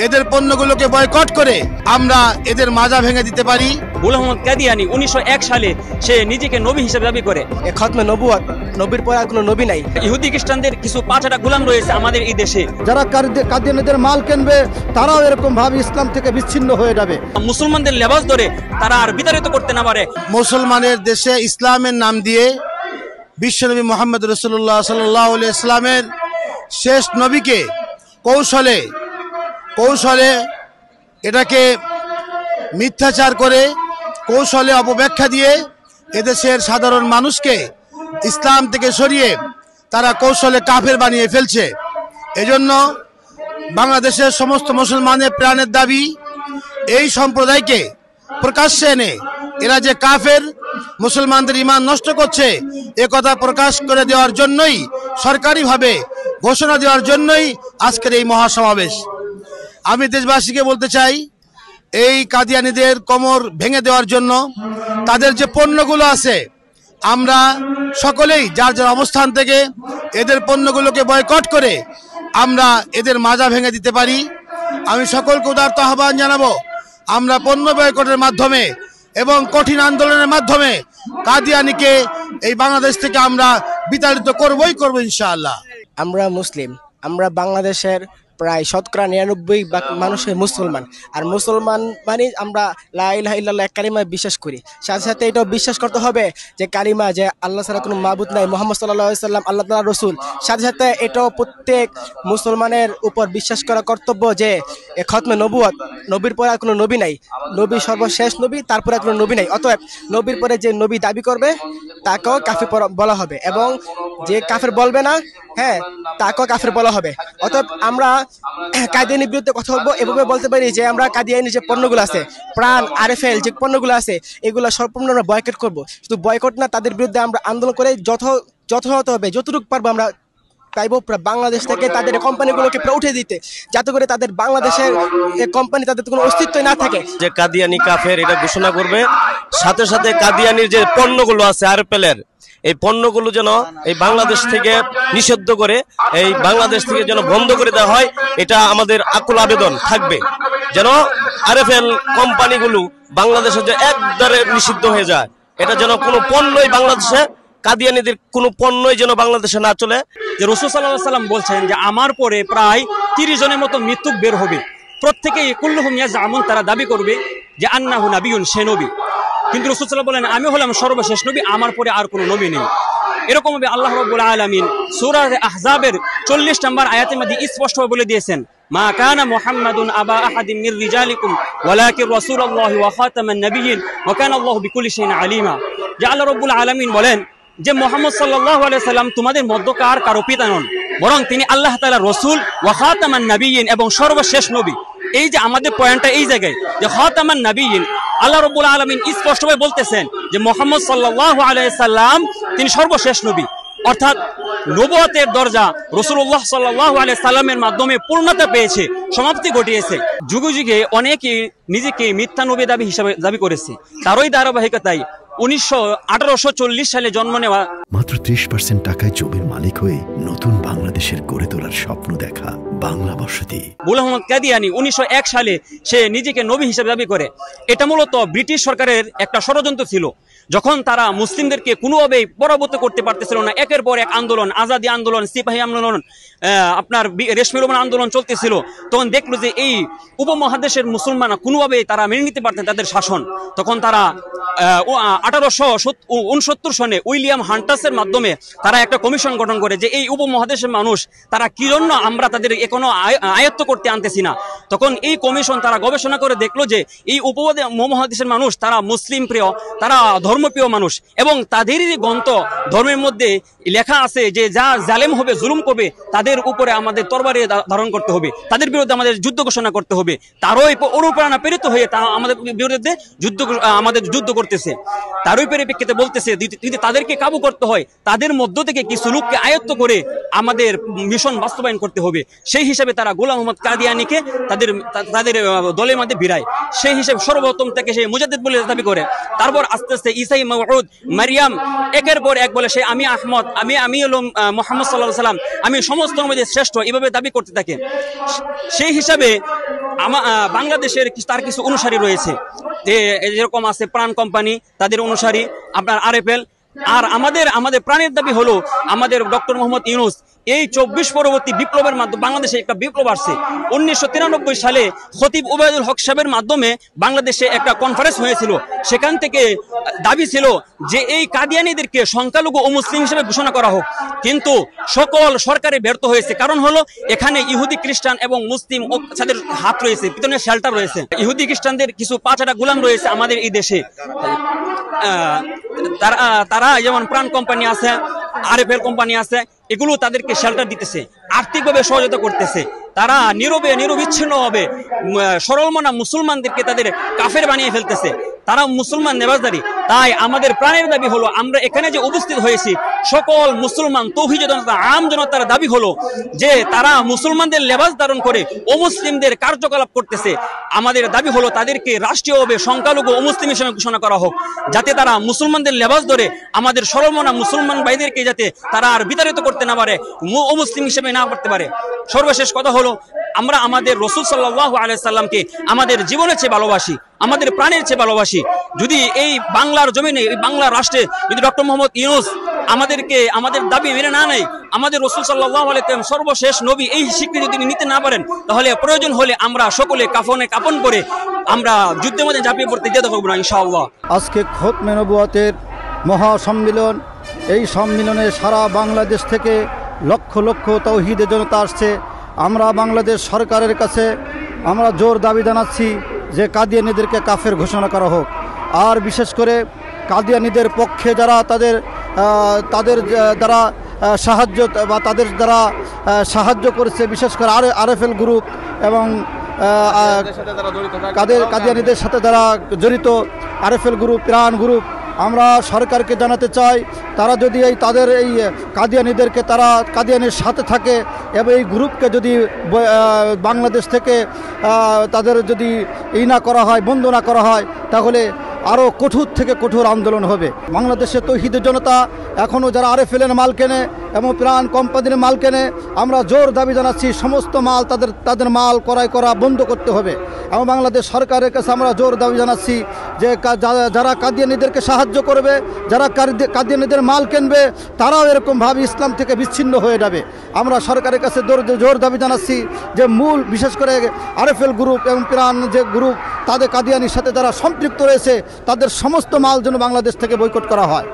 এদের পণ্যগুলোকে বয়কট করে আমরা এদের মাজা ভেঙে দিতে পারি। গোলাম মোহাম্মদ কাদিয়ানী 1901 সালে সে নিজেকে নবী হিসেবে দাবি করে। খতমে নবুয়ত, নবীর পরে আর কোনো নবী নাই। ইহুদি খ্রিস্টানদের কিছু পাঁচটা গোলাম রয়েছে আমাদের এই দেশে। যারা কাদিয়ানীদের মাল কিনবে তারাও এরকম ভাবে ইসলাম থেকে বিচ্ছিন্ন হয়ে যাবে। মুসলমানদের লেবাস ধরে তারা আর বিতাড়িত করতে না পারে। মুসলমানের দেশে ইসলামের নাম দিয়ে বিশ্বনবী মুহাম্মদ রাসূলুল্লাহ সাল্লাল্লাহু আলাইহি ওয়াসাল্লামের শেষ নবীকে কৌশলে এটাকে মিথ্যাচার করে কৌশলে অপব্যাখ্যা দিয়ে এদেশের সাধারণ মানুষকে ইসলাম থেকে সরিয়ে তারা কৌশলে কাফের বানিয়ে ফেলছে। এজন্য বাংলাদেশের সমস্ত মুসলমানের প্রাণের দাবি এই সম্প্রদায়কে প্রকাশ্যে এনে এরা যে কাফের, মুসলমানদের ঈমান নষ্ট করছে এ কথা প্রকাশ করে দেওয়ার জন্যই, সরকারিভাবে ঘোষণা দেওয়ার জন্যই আজকের এই মহাসমাবেশ। আমি দেশবাসীকে বলতে চাই, এই কাদিয়ানীদের কোমর ভেঙে দেওয়ার জন্য তাদের যে পণ্যগুলো আছে আমরা সকলেই যার যার অবস্থান থেকে এদের পণ্যগুলোকে বয়কট করে আমরা এদের মাজা ভেঙে দিতে পারি। আমি সকলকে উদারত আহ্বান জানাবো, আমরা পণ্য বয়কটের মাধ্যমে এবং কঠিন আন্দোলনের মাধ্যমে কাদিয়ানীকে এই বাংলাদেশ থেকে আমরা বিতাড়িত করবই করবো ইনশাআল্লাহ। আমরা মুসলিম, আমরা বাংলাদেশের প্রায় 99% মানুষের মুসলমান। আর মুসলমান মানে আমরা লা ইলাহা ইল্লাল্লাহ কালিমায় বিশ্বাস করি। সাথে সাথে এটাও বিশ্বাস করতে হবে যে কালিমা, যে আল্লাহ ছাড়া কোনো মাবুদ নাই, মুহাম্মদ সাল্লাল্লাহু আলাইহি সাল্লাম আল্লাহ তাআলার রাসূল। সাথে সাথে এটাও প্রত্যেক মুসলমানের উপর বিশ্বাস করা কর্তব্য যে খতমে নবুয়ত, নবীর পরে আর কোনো নবী নাই, নবী সর্বশেষ নবী, তারপরে আর কোনো নবী নাই। অতএব নবীর পরে যে নবী দাবি করবে তাকেও কাফির বলা হবে, এবং যে কাফের বলবে না, হ্যাঁ, তাকেও কাফের বলা হবে। অতএব আমরা কাদিয়ানীর বিরুদ্ধে কথা বলবো, এভাবে বলতে পারি যে আমরা কাদিয়ানীর যে পণ্যগুলো আছে, প্রাণ, আরএফএল যে পণ্যগুলো আছে, এগুলো সম্পূর্ণ আমরা বয়কট করবো। শুধু বয়কট না, তাদের বিরুদ্ধে আমরা আন্দোলন করে যথাযথ হবে যতটুকু পারবো আমরা চাইবো বাংলাদেশ থেকে তাদের কোম্পানিগুলোকে উঠে দিতে, যাতে করে তাদের বাংলাদেশের কোম্পানি তাদের কোনো অস্তিত্ব না থাকে। যে কাদিয়ানী কাফের এটা ঘোষণা করবে, সাথে সাথে কাদিয়ানীর যে পণ্যগুলো আছে আরএফএল-এর, এই পণ্যগুলো যেন এই বাংলাদেশ থেকে নিষিদ্ধ করে, এই বাংলাদেশ থেকে যেন বন্ধ করে দেওয়া হয়। এটা আমাদের আকুল আবেদন থাকবে, যেন আরএফএল কোম্পানিগুলো বাংলাদেশে যে একবারে নিষিদ্ধ হয়ে যায়। এটা যেন কোনো পণ্যই বাংলাদেশে, কাদিয়ানীদের কোনো পণ্যই যেন বাংলাদেশে না চলে। যে রাসূল সাল্লাল্লাহু আলাইহি ওয়াসাল্লাম বলছেন যে আমার পরে প্রায় 30 জনের মতো মৃত্যুক বের হবে, প্রত্যেকেই কুল্লুহুম ইয়াজআমুন, তারা দাবি করবে যে আন্নাহু নাবিয়ুন, সে নবী। কিন্তু রাসূল সাল্লাল্লাহু আলাইহি ওয়াসাল্লাম বলেন আমি হলাম সর্বশেষ নবী, আমার পরে আর কোনো নবী নেই। এরকম ভাবে আল্লাহ রাব্বুল আলামিন সূরা আহজাবের 40 নম্বর আয়াতের মধ্যে স্পষ্টভাবে বলে দিয়েছেন, মা কানা মুহাম্মাদুন আবা আহাদিন মির রিজালিকুম ওয়ালাকিন রাসূলুল্লাহি ওয়া খাতামান নাবিয়্যিন ওয়া কানা আল্লাহু বিকুল্লি শাইইন আলিমা। যে আল্লাহ রাব্বুল আলামিন বলেন যে মুহাম্মদ সাল্লাল্লাহু আলাইহি সাল্লাম তোমাদের মধ্যকার কারো পিতা নন, বরং তিনি আল্লাহ তাআলার রাসূল ওয়া খাতামান নাবিয়্যিন, এবং সর্বশেষ নবী। এই যে আমাদের পয়েন্টটা এই জায়গায় যে খাতামান নাবিয়্যিন, আল্লাহ রাব্বুল আলামিন স্পষ্টভাবে বলতেছেন যে মুহাম্মদ সাল্লাল্লাহু আলাইহি সাল্লাম তিনি সর্বশেষ নবী, অর্থাৎ নবুয়তের দরজা রাসূলুল্লাহ সাল্লাল্লাহু আলাইহি সাল্লামের মাধ্যমে পূর্ণতা পেয়েছে, সমাপ্তি ঘটিয়েছে। যুগে যুগে অনেকে নিজেকে মিথ্যা নবী হিসাবে দাবি করেছে। তারই ধারাবাহিকতায় 1840 সালে জন্ম নেওয়া, মাত্র 30% টাকায় জমির মালিক হয়ে নতুন বাংলাদেশের গড়ে তোলার স্বপ্ন দেখা বাংলা বসতি। গোলাম মোহাম্মদ কাদিয়ানী 1901 সালে সে নিজেকে নবী হিসেবে দাবি করে। এটা মূলত ব্রিটিশ সরকারের একটা ষড়যন্ত্র ছিল। যখন তারা মুসলিমদেরকে কোনোভাবেই পরাভূত করতে পারতেছিল না, একের পর এক আন্দোলন, আজাদি আন্দোলন, সিপাহী আন্দোলন, আপনার রেশমি রোমান আন্দোলন চলতেছিল, তখন দেখলো যে এই উপমহাদেশের মুসলমানরা কোনোভাবেই তারা মেনে নিতে পারতেন তাদের শাসন। তখন তারা 1869 সনে উইলিয়াম হান্টাসের মাধ্যমে তারা একটা কমিশন গঠন করে যে এই উপমহাদেশের মানুষ তারা কি জন্য আমরা তাদের এখনো আয়ত্ত করতে আনতেছি না। তখন এই কমিশন তারা গবেষণা করে দেখলো যে এই উপমহাদেশের মানুষ তারা মুসলিম প্রিয়, তারা ধর্মপ্রিয় মানুষ, এবং তাদেরই গ্রন্থ ধর্মের মধ্যে লেখা আছে যে যা জালেম হবে, জুলুম করবে, তাদের উপরে আমাদের তরবারি ধারণ করতে হবে, তাদের বিরুদ্ধে আমাদের যুদ্ধ ঘোষণা করতে হবে। তারই অনুপ্রেরণা প্রেরিত হয়ে তা আমাদের বিরুদ্ধে যুদ্ধ করতেছে। তারই পরিপ্রেক্ষিতে বলতেছে যদি তাদেরকে কাবু করতে হয়, তাদের মধ্য থেকে কিছু লোককে আয়ত্ত করে আমাদের মিশন বাস্তবায়ন করতে হবে। সেই হিসাবে তারা গোলাম মোহাম্মদ কাদিয়ানীকে তাদের দলের মধ্যে ভিড়ায়। সেই হিসাবে সর্বপ্রথম থেকে সে মুজাদ্দিদ বলে দাবি করে। তারপর আস্তে আস্তে ঈসাই মাউউদ, মারিয়াম, একের পর এক বলে সে আমি আহমদ, আমি হলো মুহাম্মদ সাল্লাল্লাহু আলাইহি সাল্লাম, আমি সমস্ত নবীদের শ্রেষ্ঠ, এভাবে দাবি করতে থাকে। সেই হিসাবে বাংলাদেশের তার কিছু অনুসারী রয়েছে, যেরকম আছে প্রাণ কোম্পানি, তাদের অনুসারী, আপনার আরএফএল। আর আমাদের প্রাণের দাবি হলো আমাদের ডক্টর মোহাম্মদ ইউনূস এই 24 পরবর্তী বিপ্লবের মাধ্যমে বাংলাদেশে একটা বিপ্লব আসছে। 1993 সালে খতিব উবায়দুল হক সাহেবের মাধ্যমে বাংলাদেশে একটা কনফারেন্স হয়েছিল। সেখান থেকে দাবি ছিল যে এই কাদিয়ানীদেরকে সংখ্যালঘু ও মুসলিম হিসেবে ঘোষণা করা হোক, কিন্তু সকল সরকারে ব্যর্থ হয়েছে। কারণ হলো এখানে ইহুদি খ্রিস্টান এবং মুসলিম তাদের হাত রয়েছে, পিছনে শেল্টার রয়েছে। ইহুদি খ্রিস্টানদের কিছু পাঁচটা গোলাম রয়েছে আমাদের এই দেশে। তারা যেমন প্রাণ কোম্পানি আছে, আরএফএল কোম্পানি আছে, এগুলো তাদেরকে শেল্টার দিতেছে, আর্থিকভাবে সহযোগিতা করতেছে। তারা নিরবিচ্ছিন্নভাবে সরলমনা মুসলমানদেরকে তাদের কাফের বানিয়ে ফেলতেছে। তারা মুসলমান নেবাজদারি। তাই আমাদের প্রাণের দাবি হলো, আমরা এখানে যে উপস্থিত হয়েছি সকল মুসলমান তৌহিদি জনতা, আম জনতার দাবি হলো যে তারা মুসলমানদের লেবাস ধারণ করে অমুসলিমদের কার্যকলাপ করতেছে। আমাদের দাবি হলো তাদেরকে রাষ্ট্রীয়ভাবে সংখ্যালঘু অমুসলিম হিসেবে ঘোষণা করা হোক, যাতে তারা মুসলমানদের লেবাস ধরে আমাদের সরলমনা মুসলমান ভাইদেরকে যাতে তারা আর বিতাড়িত করতে না পারে, অমুসলিম হিসেবে না করতে পারে। সর্বশেষ কথা হলো, আমরা আমাদের রাসূল সাল্লাল্লাহু আলাইহি সাল্লামকে আমাদের জীবনের চেয়ে ভালোবাসি, আমাদের প্রাণের চেয়ে ভালোবাসি। যদি এই বাংলার জমিনে, এই বাংলা রাষ্ট্রে যদি ডক্টর মোহাম্মদ ইউনূস আমাদের দাবি মেনে না নেয়, আমাদের রাসূল সাল্লাল্লাহু আলাইহি ওয়াসাল্লাম সর্বশেষ নবী এই স্বীকৃতি যদি নিতে না পারেন, তাহলে প্রয়োজন হলে আমরা সকলে কাফন করে আমরা যুদ্ধের মধ্যে ঝাঁপিয়ে পড়তে যেতে হবে না ইনশাআল্লাহ। আজকে খতমে নবুয়তের মহাসম্মিলন, এই সম্মিলনে সারা বাংলাদেশ থেকে লক্ষ লক্ষ তাওহীদের জনতা আসছে। আমরা বাংলাদেশ সরকারের কাছে আমরা জোর দাবি জানাচ্ছি যে কাদিয়ানীদেরকে কাফের ঘোষণা করা হোক। আর বিশেষ করে কাদিয়ানীদের পক্ষে যারা তাদের দ্বারা সাহায্য বা তাদের দ্বারা সাহায্য করেছে, বিশেষ করে আরএফএল গ্রুপ এবং কাদিয়ানীদের সাথে যারা জড়িত আরএফএল গ্রুপ, প্রাণ গ্রুপ, আমরা সরকারকে জানাতে চাই তারা যদি তাদের এই কাদিয়ানীদেরকে তারা কাদিয়ানির সাথে থাকে এবং এই গ্রুপকে যদি বাংলাদেশ থেকে তাদের যদি না করা হয়, বন্ধ না করা হয়, তাহলে আরও কঠোর থেকে কঠোর আন্দোলন হবে। বাংলাদেশে তৌহিদের জনতা এখনও যারা আরএফএলের মাল কেনে এবং প্রাণ কোম্পানির মাল কেনে, আমরা জোর দাবি জানাচ্ছি সমস্ত মাল তাদের মাল ক্রয় করা বন্ধ করতে হবে। এবং বাংলাদেশ সরকারের কাছে আমরা জোর দাবি জানাচ্ছি যে যারা কাদিয়ানীদেরকে সাহায্য করবে, যারা কাদিয়ানীদের মাল কিনবে, তারাও এরকমভাবে ইসলাম থেকে বিচ্ছিন্ন হয়ে যাবে। আমরা সরকারের কাছে জোর দাবি জানাচ্ছি যে মূল বিশেষ করে আরএফএল গ্রুপ এবং প্রাণ যে গ্রুপ, তাদের কাদিয়ানির সাথে যারা সম্পৃক্ত রয়েছে, তাদের সমস্ত মাল যেন বাংলাদেশ থেকে বয়কট করা হয়।